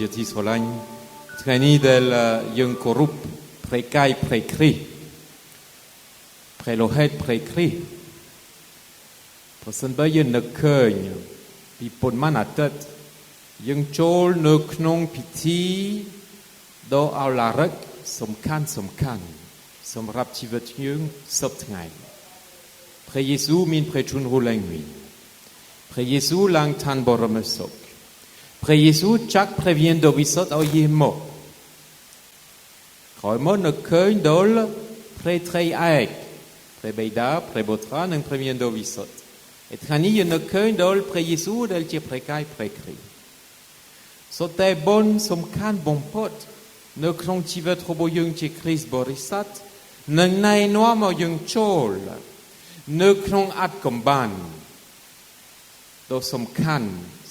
ជាទីស្រឡាញ់ថ្ងៃនេះដែលយើងគោរពព្រះកាយព្រះគ្រីស្ទព្រះលោហិតព្រះគ្រីស្ទប្រសិនបើយើងនឹកឃើញពីប៉ុន្មានអាទិត្យយើងចូលនៅក្នុងពិធីដ៏ឱឡារិកសំខាន់សម្រាប់ជីវិតយើងសពថ្ងៃព្រះយេស៊ូវមានព្រះជន្មរលែងវិញព្រះយេស៊ូវឡើងឋានបរមសុខព្រះយេស៊ូវចាក់ព្រះវិញ្ញាណដ៏វិសុទ្ធឲ្យយាងមកក្រោយមកនឹកឃើញដល់ព្រះត្រីឯកព្រះបិតាព្រះបុត្រានិងព្រះវិញ្ញាណដ៏វិសុទ្ធហើយថ្ងៃនេះយើងនឹកឃើញដល់ព្រះយេស៊ូវដែលជាព្រះកាយព្រះគ្រីស្ទសុទ្ធតែបុណ្យសំខាន់បំផុតនៅក្នុងជីវិតរបស់យើងជាគ្រីស្ទបរិស័ទនឹងណែនាំឲ្យយើងចូលនៅក្នុងអត្តកម្បានដ៏សំខាន់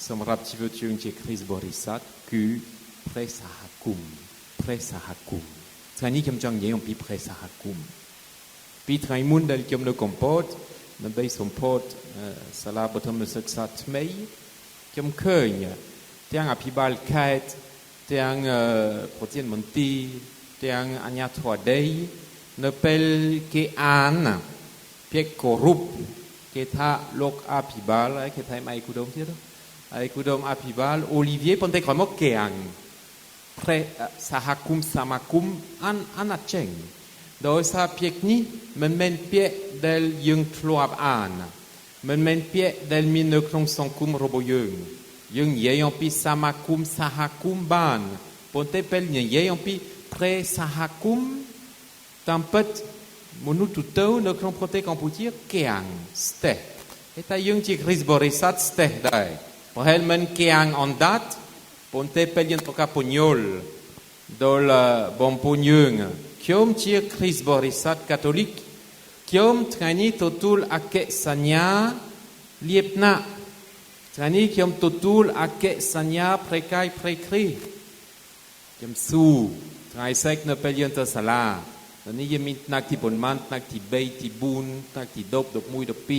សម្រាប់ជីវិតយើងជាគ្រីស្ទបរិស័ទគឺព្រះសហគមន៍ថ្ងៃនេះខ្ញុំចង់និយាយអំពីព្រះសហគមន៍ពីថ្ងៃមុនដែលខ្ញុំនៅកំពតដើម្បីសម្ពោធសាលាបឋមសិក្សាថ្មីខ្ញុំឃើញទាំងអភិបាលខេត្តទាំងប្រធានមន្ត្រីទាំងអាជ្ញាធរដីនៅពេលគេអានពាក្យគោរពគេថាលោកអភិបាលហើយគេថាឯកឧត្តមទៀតឯកឧត្តមអភិបាលអូលីវីប៉ុន្តែក្រោយមកគេអានព្រះសហគមន៍សមាគមអានចេញដោយសារពាក្យនេះមិនមែនពាក្យដែលយើងធ្លាប់អានមិនមែនពាក្យដែលមាននៅក្នុងសង្គមរបស់យើងនិយាយអំពីសមាគមសហគមន៍បានប៉ុន្តែពេលនិយាយអំពីព្រះសហគមន៍តាមពិតមនុស្សទូទៅនៅក្នុងប្រទេសកម្ពុជាគេអាំងស្ទះតែយើងជាគ្រីស្ទបរិស័ទស្ទះដែរប្រហែលមិនគេអាំងអណ្ដាតប៉ុន្តែពេលយើងប្រកាសពញ្ញល់ដល់បងប្អូនយើងខ្ញុំជាគ្រីស្ទបរិស័ទកាតូលិកខ្ញុំថ្ងៃនេះទទួលអក្ខសញ្ញាលៀបណាក់ថ្ងៃនេះខ្ញុំទទួលអក្ខសញ្ញាព្រះកាយព្រះគ្រីស្ទខ្ញុំស៊ូថ្ងៃសេកនៅពេលយើងទៅសាលានេះយើងមានថ្នាក់ទីប៉ុន្មានថ្នាក់ទី3ទី4ថ្នាក់ទី10 11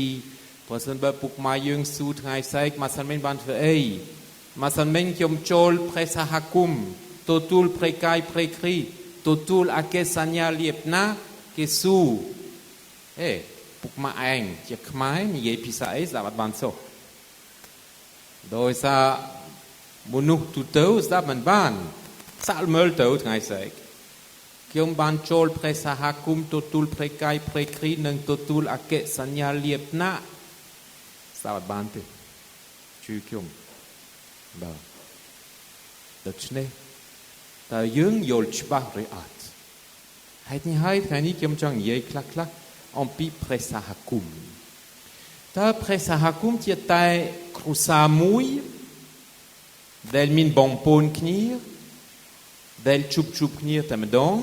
12បើសិនបើពុកម៉ែយើងស៊ូថ្ងៃសេកមកសិនមិនបានធ្វើអីមកសិនមិនខ្ញុំចូលព្រះសហគមន៍ទទួលព្រះកាយព្រះគ្រីស្ទទទួលអក្ខសញ្ញាលៀបណាគេស៊ូពុកម៉ែឯងជាខ្មែរនិយាយភាសាអីស្ដាប់អត់បានសោះដោយសារមនុស្សទូទៅស្ដាប់មិនបានសាក់មើលទៅថ្ងៃសេកខ្ញុំបានចូលព្រះសហគមន៍ទទួលព្រះកាយព្រះគ្រីស្ទនិងទទួលអក្ខសញ្ញាលៀបណាស្ដាប់អត់បានទេជួយខ្ញុំបាទដូច្នេះតើយើងយល់ច្បាស់ឬអត់ហេតុនេះហើយថ្ងៃនេះខ្ញុំចង់និយាយខ្លះអំពីព្រះសហគមន៍តើព្រះសហគមន៍ជាតែគ្រួសារមួយដែលមានបងប្អូនគ្នាដែលជួបគ្នាតែម្ដង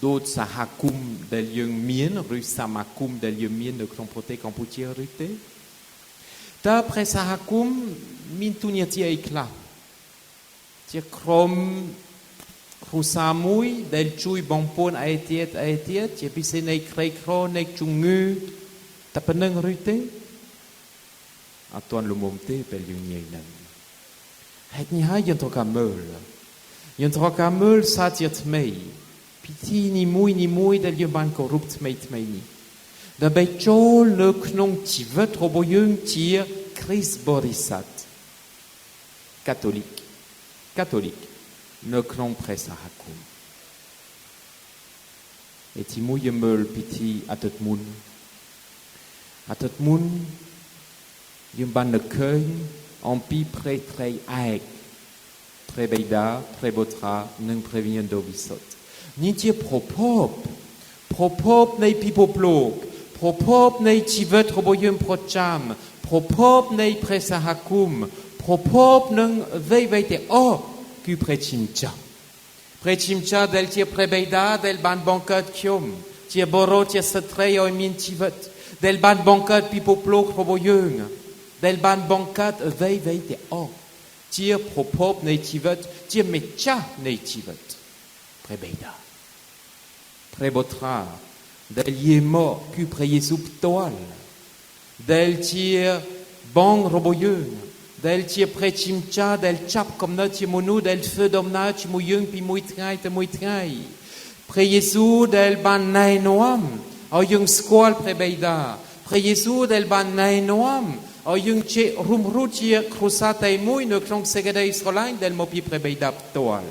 ដូចសហគមន៍ដែលយើងមានឬសមាគមដែលយើងមាននៅក្នុងប្រទេសកម្ពុជាឬទេតើព្រះសហគមន៍មានទូនាទីអីខ្លះជាក្រុមគ្រួសារមួយដែលជួយបងប្អូនឯទៀតជាពិសេសនៃក្រីក្រនៃជំងឺតែប៉ុណ្្នឹងឬទេអត់ទាន់លំមុំទេពេលយើងនិយាយហ្នឹងហេតុនេះហើយយើងត្រូវការមើលសាជាថ្មីពិធីនីមួយដែលយើងបានគោរពថ្មីនេះដើម្បីចូលនៅក្នុងជីវិតរបស់យើងជាគ្រីស្ទបរិស័ទកាតូលិកនៅក្នុងព្រះសហគមន៍ទីមួយយើងមើលពិធីអាទិត្យមុនយើងបាននឹកឃើញអំពីព្រះត្រីឯកព្រះបិតាព្រះបុត្រានិងព្រះវិញ្ញាណដ៏វិសុទ្ធនេះជាប្រភពនៃពិភពលោកប្រភពនៃជីវិតរបស់យើងប្រចាំប្រភពនៃព្រះសហគមន៍ប្រភពនឹងអ្វីៗទាំងអស់គឺព្រះជាម្ចាស់ដែលជាព្រះបិតាដែលបានបង្កើតខ្ញុំជាបុរសជាស្ត្រីឲ្យមានជីវិតដែលបានបង្កើតពិភពលោករបស់យើងដែលបានបង្កើតអ្វីៗទាំងអស់ជាប្រភពនៃជីវិតជាម្ចាស់នៃជីវិតព្រះបិតាព្រះបុត្រាដែលយាងមកគឺព្រះយេស៊ូវផ្ទាល់ដែលជាបងរបស់យើង del chia prechimcha del chap comme notre chia monu del feu domna chia muyung pi muitrai te muitrai pre Yesu del ban nai noam au yung squal prebeida pre Yesu del ban nai noam au yung che rumru chia crusata e mui no klong segeda Israel del mopi prebeida toal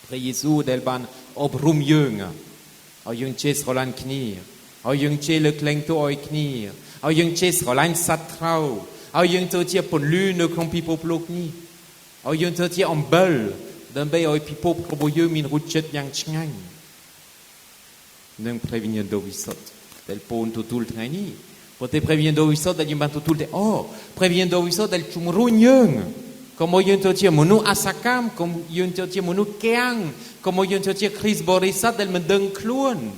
pre Yesu del ban obrum yung au yung che Israel knir au yung che le kleng to oi knir au yung che Israel satrau au yung to chia pon lu no klong pipo plok ni au yung to chia ombel d'ambei oi pipo proboyeux min rutchet yang chngang nang prevenir dovisot del pon tutul trani pote prevenir dovisot del yimban tutul de prevenir dovisot del chumrunyung como yung to chia monu asakam como yung to chia monu keang como yung to chia Chris Borisat del mendeng kluon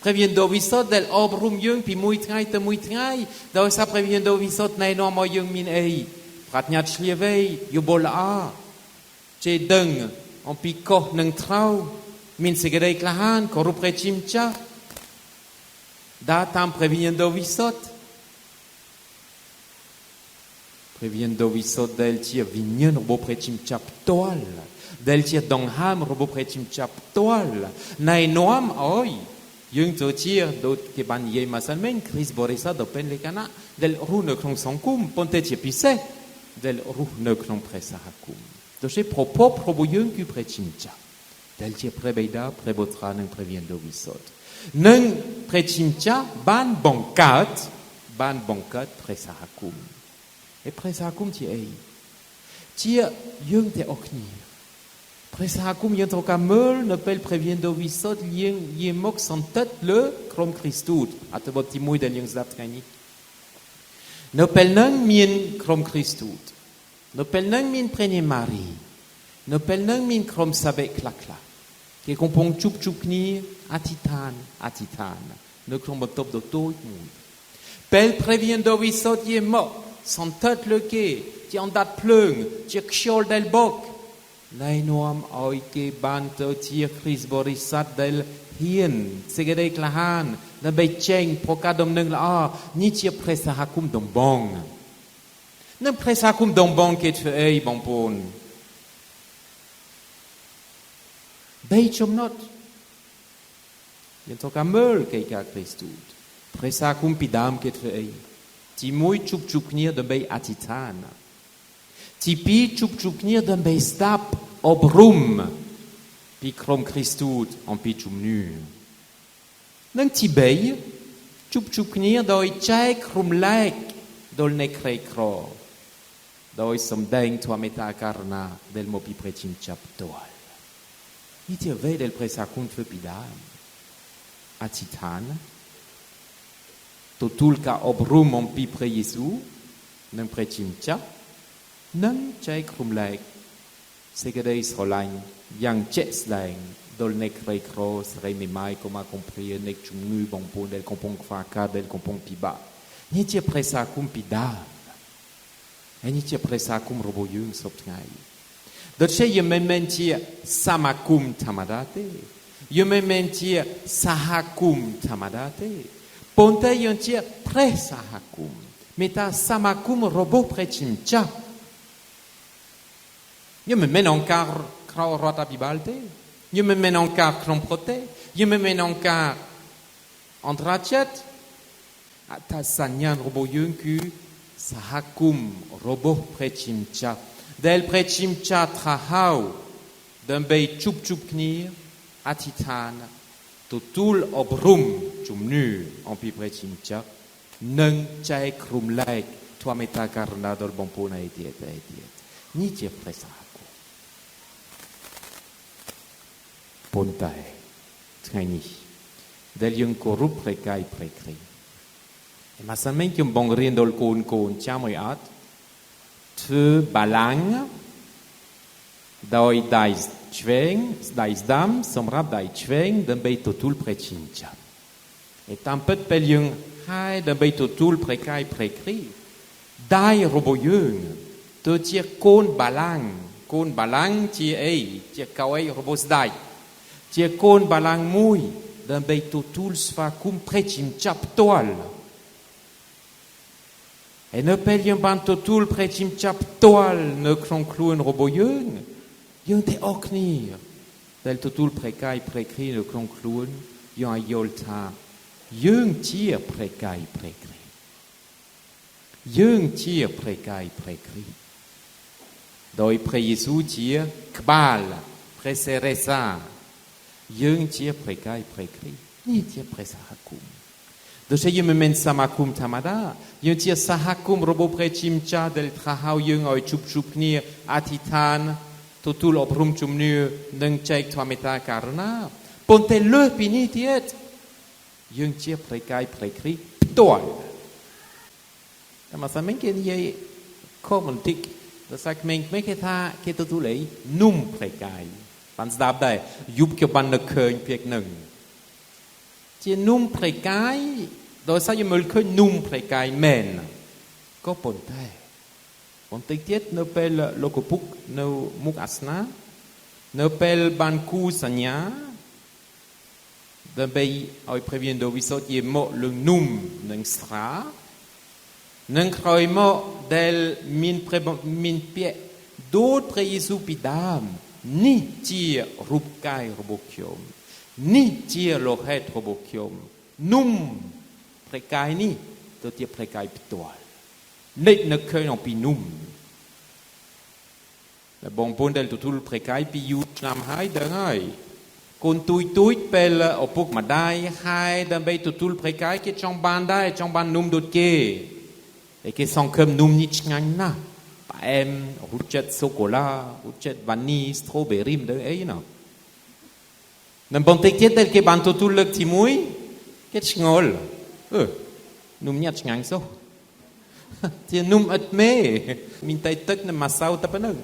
prevenir dovisot del obrum yung pi muitrai te muitrai da sa prevenir dovisot nai no mo yung min ei pratnyat shlievei yubol a che deng on pikoh nang trau min segedei klahan korup rechimcha da tam previendo visot del tia vinyen robo prechimcha ptoal del tia dongham robo prechimcha ptoal nai noam oi yung to tia do ke ban ye masalmen Chris Borisa do pen le kana del rune klong sonkum ponte tia pise del rune klong presa hakum doce propos proboyung ku prechimcha del tia prebeida prebotra nang previendo visot nang prechimcha ban bonkat presa hakum e presa hakum tia ei tia yung te oknir presa hakum yung to kamel ne pel previendo visot lien yemok santat le krom Christud atebot timui del yung zatrani ne pel nang mien krom Christud no pel nang min prene mari no pel nang min krom sabe klakla ke kompong chup ni atitan no krom top do toit mund pel previendo visot ye mo santat le ke ti andat pleung ti kshol del bok nai noam oi ke banto ti Chris Borisat del hien segedei klahan na bei cheng pokadom nang la ni ti presa hakum dom bong ne presa cum don banquet fe ei bon pon bei chom not yen to kamel ke ka Christud presa cum pidam ket fe ei ti moi chup nir de bei atitana ti pi chup nir de bei stap obrum pi krom Christud en pi chum nu nang ti bei chup nir doi chai krum lek dol ne krei kro doi somdeng tua meta carna del mopi precim chaptoal. Ni ti ve del presa cum fepidam. A titan. Totul ca obrum on pi pre Jesu. Nang precim chap. Nang chai krumlek. Segede Israel. Yang ches lang. Dol nek rei kros rei me mai comme a compris nek chungu bon pon del compong faka del compong piba. Ni ti presa cum pidam. E ni tia presa cum roboyung soptngai. Doce je mementia samakum tamadate. Je mementia sahakum tamadate. Ponte yon tia presa hakum. Meta samakum robo prechimcha. Je me men encore krau rota bibalte. Je me men encore kromprote. Je me men encore andrachet. Ata sanyan roboyung ku sahakum robo prechimcha del prechimcha trahau d'un bei chup knir atitan totul obrum chumnu en pi prechimcha nang chai krumlaik tua meta karna dol bompona etiet ni ti presaku pontai tani del yung korup prekai prekri ma salmen ki bon rindol kon chamoi at tu balang doi dais chweng dais dam somrab dai chweng den bei totul prechincha et un peu peliung hai den bei totul prekai prekri dai roboyung to tia kon balang ti ei tia kawai robos dai tia kon balang mui den bei totul sfa kum prechincha ptoal E ne pel yung ban totul precim chap toal ne concluen robo yung te oknir. Del totul precai precri ne concluen yung ayolta. Yung tir precai precri. Yung tir precai precri. Doi pre Jesu tir kbal preseresa. Yung tir precai precri. Ni tir presahakum. Doce yung men samakum tamada. Yung tir sahakum robo precimcha del trahau yung oi chup nir atitan totul obrum chumnu neng cek tuameta karna. Ponte le pini tiet. Yung tir precai precri toal. Masa mungkin ye komentik. Dosak meng meketa ketutulei num precai. Pan zdap dai yup ke ban ne keun piek neng. Chia num precai,ដោយសារយើងមើលឃើញនុំផ្លេកាយមែនក៏ប៉ុន្តែបន្តិចទៀតនៅពេលលោកពុកនៅមុខអាសនានៅពេលបានគូសញ្ញាដើម្បីឲ្យព្រះវិញ្ញាណដ៏វិសុទ្ធជាមកលឹងនុំនឹងស្រានឹងក្រោយមកដែលមានពាក្យដូតព្រះយេស៊ូវពីដើមនេះជារូបកាយរបស់ខ្ញុំនេះជាលោហិតរបស់ខ្ញុំនុំផ្លេកាយនេះទៅជាផ្លេកាយផ្ទាល់នេះនឹកឃើញអំពីនុំតែបងប្អូនដែលទទួលផ្លេកាយពីយូរឆ្នាំហើយដឹងហើយកូនទួយពេលឪពុកម្ដាយហើយដើម្បីទទួលផ្លេកាយគេចង់បានដែរចង់បាននុំដូចគេតែគេសង្ឃឹមនុំនេះឆ្ងាញ់ណាស់ផ្អែមរសជាតិសូកូឡារសជាតិវ៉ានីស្ត្រូប៊េរីមិនដឹងអីណានឹងបន្តិចទៀតដែលគេបានទទួលលើកទី1គេឆ្ងល់នុំញ៉ាត់ឆ្ងាញ់សោះជានុំអត់មេមានតែទឹកនិងម៉ាសាវតែប៉ុណ្ណឹង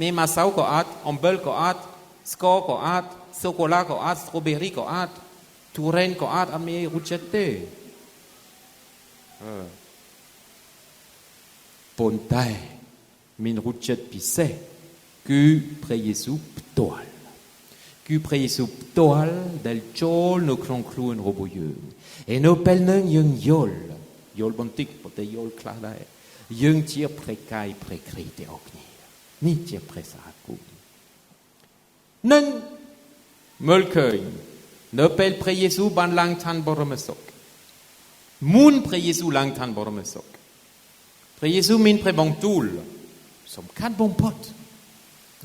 មេម៉ាសាវក៏អត់អំបិលក៏អត់ស្ករក៏អត់សូកូឡាក៏អត់ស្ត្រូប៊េរីក៏អត់ទូរ៉េនក៏អត់អត់មានរសជាតិទេប៉ុន្តែមានរសជាតិពិសេសគឺព្រះយេស៊ូវផ្ទាល់គឺព្រះយេស៊ូវផ្ទាល់ដែលចូលនៅក្នុងខ្លួនរបស់យើងហើយនៅពេលហ្នឹងយើងយល់បន្តិចប៉ុន្តែយល់ខ្លះដែរយើងជាព្រះកាយព្រះគ្រីស្ទទាំងអស់គ្នានេះជាព្រះសហគមន៍នឹងមើលឃើញនៅពេលព្រះយេស៊ូវបានឡើងឋានបរមសុខមុនព្រះយេស៊ូវឡើងឋានបរមសុខព្រះយេស៊ូវមានព្រះបន្ទូលសំខាន់បំផុត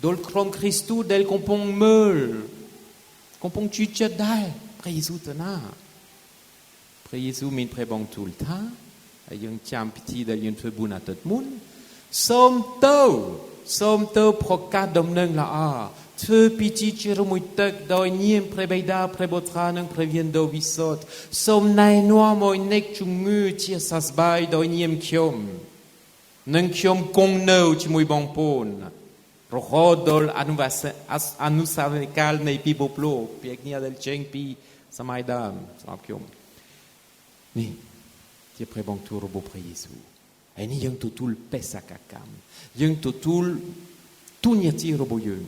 ដល់ក្រុមគ្រីស្ទូដែលកំពុងមើលកំពុងជឿចិត្តដែរព្រះយេស៊ូវទៅណាព្រះយេស៊ូវមានព្រះបន្ទូលថាហើយយើងចាំពិធីដែលយើងធ្វើបុណ្យអាទិត្យមុនសូមទៅប្រកាសដំណឹងល្អធ្វើពិធីជាមួយទឹកដោយនាមព្រះបិតាព្រះបុត្រានិងព្រះវិញ្ញាណដ៏វិសុទ្ធសូមណែនាំឲ្យអ្នកជំងឺជាសះស្បើយដោយនាមខ្ញុំនិងខ្ញុំគង់នៅជាមួយបងប្អូនរហូតដល់អនុស្សាវរីយ៍កាលនៃពិភពលោកពាក្យនេះដែលចេញពីសម័យដើមសម្រាប់ខ្ញុំនេះជាព្រះបន្ទូលរបស់ព្រះយេស៊ូវហើយនេះយើងទទួលបេសកកម្មយើងទទួលទូនាទីរបស់យើង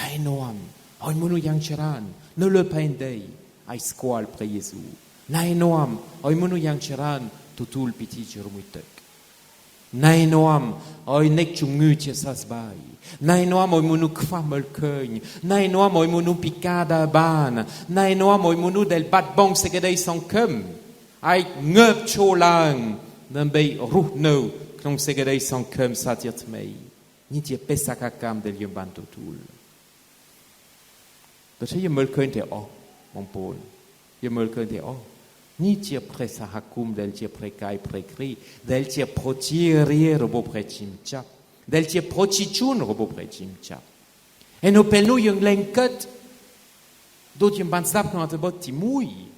ណែនាំឲ្យមនុស្សយ៉ាងច្រើននៅលើផែនដីឲ្យស្គាល់ព្រះយេស៊ូវណែនាំឲ្យមនុស្សយ៉ាងច្រើនទទួលពិធីជាមួយទឹកណែនាំឲ្យអ្នកជំងឺជាសះស្បើយណែនាំឲ្យមនុស្សខ្វះមើលឃើញណែនាំឲ្យមនុស្សពិការដើរបានណែនាំឲ្យមនុស្សដែលបាត់បង់សេចក្តីសង្ឃឹមឲ្យងើបឈរឡើងដើម្បីរស់នៅក្នុងសេចក្តីសង្ឃឹមសត្យថ្មីនេះជាបេសកកម្មដែលយើងបានទទួលតែយើងមើលឃើញតែអស់បងប្អូនយើងមើលឃើញតែអស់នេះជាព្រះសហគមន៍ដែលជាព្រះកាយព្រះគ្រីស្ទដែលជាប្រជារាស្ត្ររបស់ព្រះជាម្ចាស់ដែលជាប្រជាជនរបស់ព្រះជាម្ចាស់ហើយនៅពេលនោះយើងលែងគិតដូចជាបានស្ដាប់ក្នុងអត្ថបទទី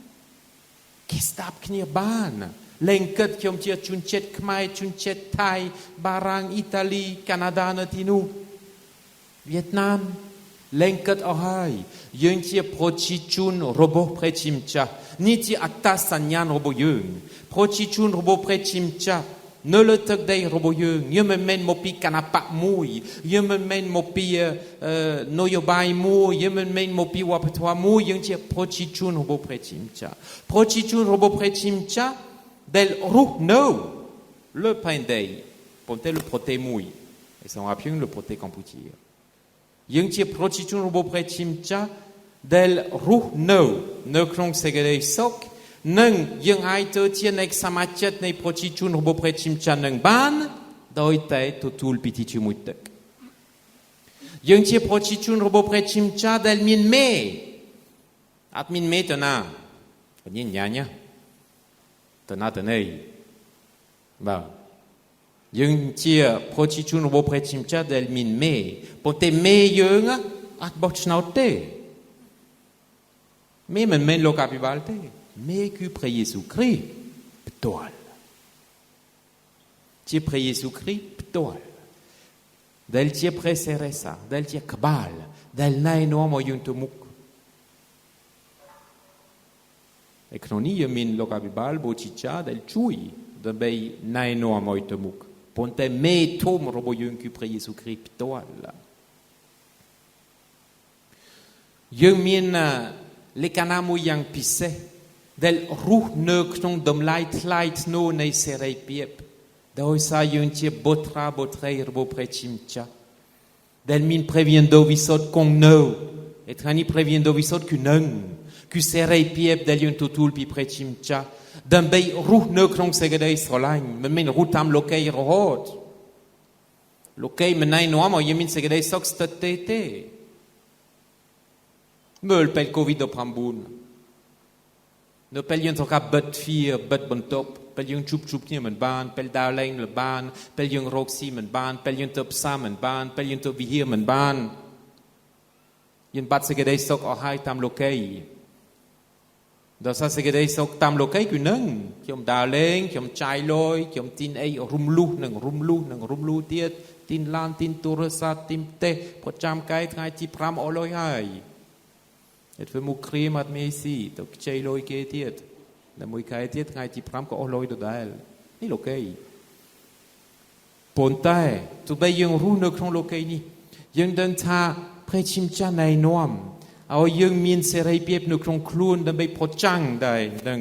1គេស្ដាប់គ្នាបានលែងគិតខ្ញុំជាជនជាតិខ្មែរជនជាតិថៃបារាំងអ៊ីតាលីកាណាដានៅទីនោះវៀតណាមលែងគិតអស់ហើយយើងជាប្រជាជនរបស់ព្រះជាម្ចាស់នេះជាអត្តសញ្ញាណរបស់យើងប្រជាជនរបស់ព្រះជាម្ចាស់នៅលើទឹកដីរបស់យើងមិនមែនមកពីគណបកមួយយើងមិនមែនមកពីនយោបាយមួយយើងមិនមែនមកពីវប្បធម៌មួយយើងជាប្រជាជនរបស់ព្រះជាម្ចាស់ប្រជាជនរបស់ព្រះជាម្ចាស់ដែលរស់នៅ le pain day ប៉ុន្តែលោកប្រទេសមួយហើយសម្រាប់យើងលោកប្រទេសកម្ពុជាយើងជាប្រជាជនរបស់ប្រជាចាស់ដែលរស់នៅក្នុងសេចក្តីសុខនិងយើងអាចទៅជានៃសមាជិកនៃប្រជាជនរបស់ប្រជាចាស់នឹងបានដោយតែទទួលពិធីជាមួយទឹកយើងជាប្រជាជនរបស់ប្រជាចាស់ដែលមានមេអត់មានមេទៅណាញ៉ាញ់ទៅណាទៅណីបាទយើងជាប្រជាជនរបស់ប្រជាចាស់ដែលមានមេប៉ុន្តែមេយើងអត់បោះឆ្នោតទេមេមិនមែនលោកអភិបាលទេមេគឺព្រះយេស៊ូវគ្រីស្ទផ្ទាល់ជាព្រះយេស៊ូវគ្រីស្ទផ្ទាល់ដែលជាព្រះសេរីសាដែលជាក្បាលដែលណែនាំឲ្យយើងទៅមុខឯក្នុងនេះយើងមានលោកអភិបាលបូជីចាដែលជួយដើម្បីណែនាំឲ្យទៅមុខប៉ុន្តែមេធំរបស់យើងគឺព្រះយេស៊ូវគ្រីស្ទផ្ទាល់យើងមានលក្ខណៈមួយយ៉ាងពិសេសដែលរស់នៅក្នុងតម្លៃថ្លៃថ្នូរនៃសេរីភាពដោយសារយើងជាបុត្រាបុត្រីរបស់ព្រះជាម្ចាស់ដែលមានព្រះវិញ្ញាណបរិសុទ្ធគង់នៅឯថ្ងៃនេះព្រះវិញ្ញាណបរិសុទ្ធគឺសេរីភាពដែលយើងទទួលពីព្រះជាម្ចាស់ដើម្បីរស់នៅក្នុងសេចក្តីស្រឡាញ់មិនមែនរស់តាមលោកីរហូតលោកីមិនណែនាំឲ្យយើងមានសេចក្តីសុខស្ទើរទេមើលពេល COVID-19 នៅពេលយើងត្រូវការបិទទ្វារបិទបន្ទប់ពេលយើងជួបគ្នាមិនបានពេលដើរលេងមិនបានពេលយើងរកស៊ីមិនបានពេលយើងទៅផ្សារមិនបានពេលយើងទៅវិហារមិនបានយើងបាត់សេចក្តីសុខអស់ហើយតាមលោកីដោយសារសេចក្តីសុខតាមលោកីគឺនឹងខ្ញុំដើរលេងខ្ញុំចាយលុយខ្ញុំទិញអីរុំលុះទៀតទិញឡានទិញទូរស័ព្ទទិញផ្ទះប្រចាំកាយថ្ងៃទី5អស់លុយហើយធ្វើមុខគ្រាមអត់មានស៊ីទៅខ្ចីលុយគេទៀតតែមួយខែទៀតថ្ងៃទី5ក៏អស់លុយដដែលនេះលោកីប៉ុន្តែទោះបីយើងរស់នៅក្នុងលោកីនេះយើងដឹងថាព្រះជាម្ចាស់ណែនាំឲ្យយើងមានសេរីភាពនៅក្នុងខ្លួនដើម្បីប្រចាំងដែរនឹង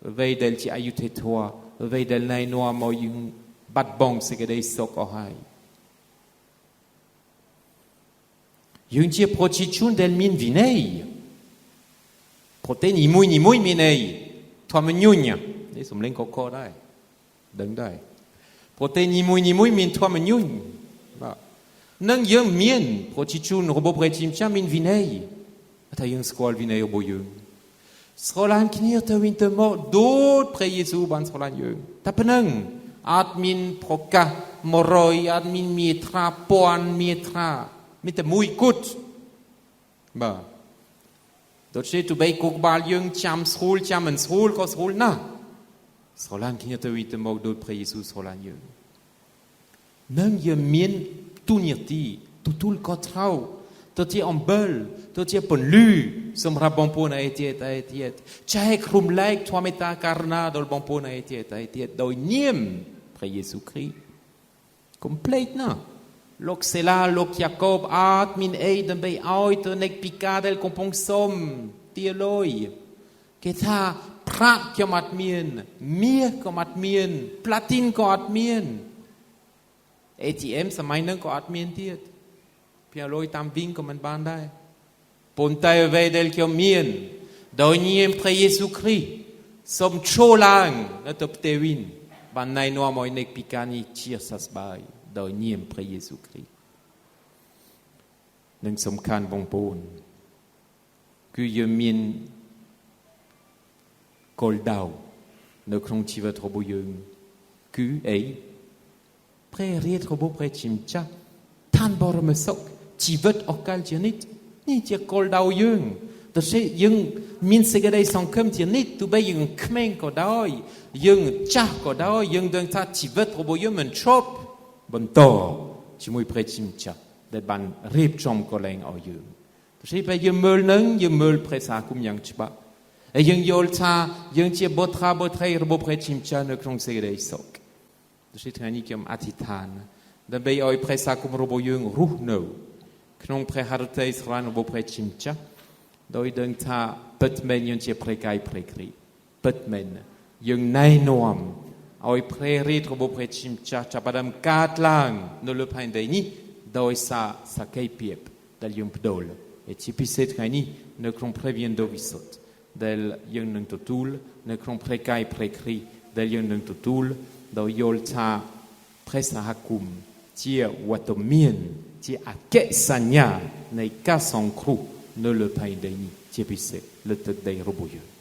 អ្វីដែលជាអយុត្តិធម៌អ្វីដែលណែនាំឲ្យយើងបាត់បង់សេចក្តីសុខអស់ហើយយើងជាប្រជាជនដែលមានវិន័យប្រទេសនីមួយមានអីធម្មញ្ញនេះសំឡេងកកដែរដឹងដែរប្រទេសនីមួយមានធម្មញ្ញបាទនឹងយើងមានប្រជាជនរបស់ព្រះជាម្ចាស់មានវិន័យតែយើងស្គាល់វិន័យរបស់យើងស្រឡាញ់គ្នាទៅវិញទៅមកដូចព្រះយេស៊ូវបានស្រឡាញ់យើងតែប៉ុណ្ណឹងអត់មានប្រកាស100អត់មានមេត្រា1000មេត្រាមានតែមួយគត់បាទដូចជាទៅបីគូក្បាលយើងចាំស្រួលចាំមិនស្រួលក៏ស្រួលណាស់ស្រឡាញ់គ្នាទៅវិញទៅមកដូចព្រះយេស៊ូវស្រឡាញ់យើងនឹងយើងមានទូនីតិទទួលខុសត្រូវទៅជាអំបិលទៅជាពន្លឺសម្រាប់បងប្អូនឯទៀតចែករំលែកធម៌មេត្តាករុណាដល់បងប្អូនឯទៀតដោយនាមព្រះយេស៊ូវគ្រីស្ទ complete ណាលោកសេឡាលោកយ៉ាកូបអត់មានអីដើម្បីឲ្យទៅនៃពីការដែលកំពុងសុំទាលុយគេថាប្រាក់ក៏អត់មានមាសក៏អត់មាន platin ក៏អត់មាន ATM សម័យហ្នឹងក៏អត់មានទៀតពីលុយតាមវិញក៏មិនបានដែរប៉ុន្តែអ្វីដែលខ្ញុំមានដោយនាមព្រះយេស៊ូវគ្រីស្ទសូមចូលឡើងនៅទៅផ្ទះវិញបានណែនាំឲ្យនៃពីការនេះជាសះស្បើយដោយនាមព្រះយេស៊ូវគ្រីស្ទនឹងសំខាន់បងប្អូនគឺយើងមានគោលដៅនៅក្នុងជីវិតរបស់យើងគឺអីព្រះរាជរបស់ព្រះជាម្ចាស់ឋានបរមសុខជីវិតអកលជានិច្ចនេះជាគោលដៅយើងទៅជាយើងមានសេចក្តីសង្ឃឹមជានិច្ចទោះបីយើងក្មេងក៏ដោយយើងចាស់ក៏ដោយយើងដឹងថាជីវិតរបស់យើងមិនឈប់បន្តជាមួយព្រះជាម្ចាស់ដែលបានរៀបចំកន្លែងឲ្យយើងដូច្នេះពេលយើងមើលនឹងយើងមើលព្រះសាគមយ៉ាងច្បាស់ហើយយើងយល់ថាយើងជាបុត្រាបុត្រីរបស់ព្រះជាម្ចាស់នៅក្នុងសេចក្តីសុខដូច្នេះថ្ងៃនេះខ្ញុំអធិដ្ឋានដើម្បីឲ្យព្រះសាគមរបស់យើងរស់នៅក្នុងព្រះハរតីស្រឡាញ់របស់ព្រះជាម្ចាស់ដោយដឹងថាពិតមែនយើងជាព្រះកាយព្រះគ្រីស្ទពិតមែនយើងណែនាំ Oi preri trobo prechim cha chapadam katlang no le pain deni doi sa kei piep dal yung pdol. E tipiset kani ne kron previen dovisot del yung nung totul ne kron prekai prekri del yung nung totul do yol ta presa hakum tia watomien tia ake sanya nei ka son cru no le pain deni tipiset le tet dei roboyeux.